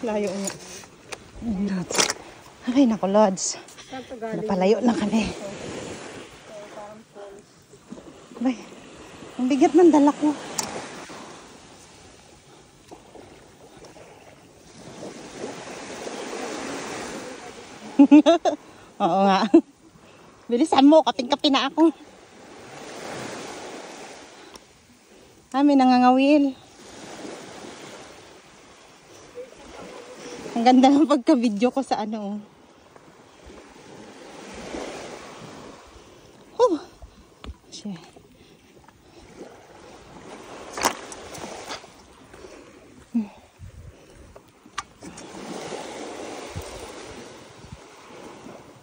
Layo nga. Lods. Ay, naku, Lods. Napalayo na kami. Bay, ang bigat ng dala ko. Oo nga. Bilisan mo, kaping-kapi na ako. May nangangawil. Ang ganda ng pagka-video ko sa ano. Shit.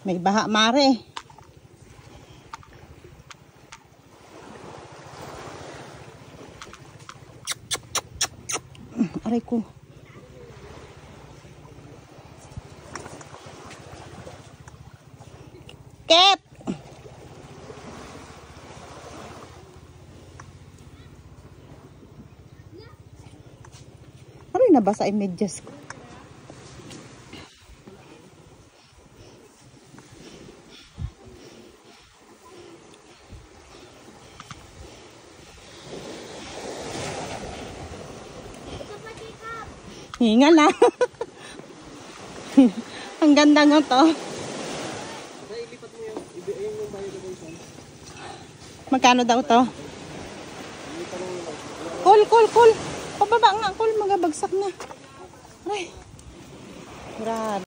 May baha, mare. Aray ko. Ket! Aray, nabasa yung medyas ko. Hinga na. Ang ganda nga to. Magkano daw to? Cool. Pababa nga, cool. Magabagsak na. Ay. Grabe.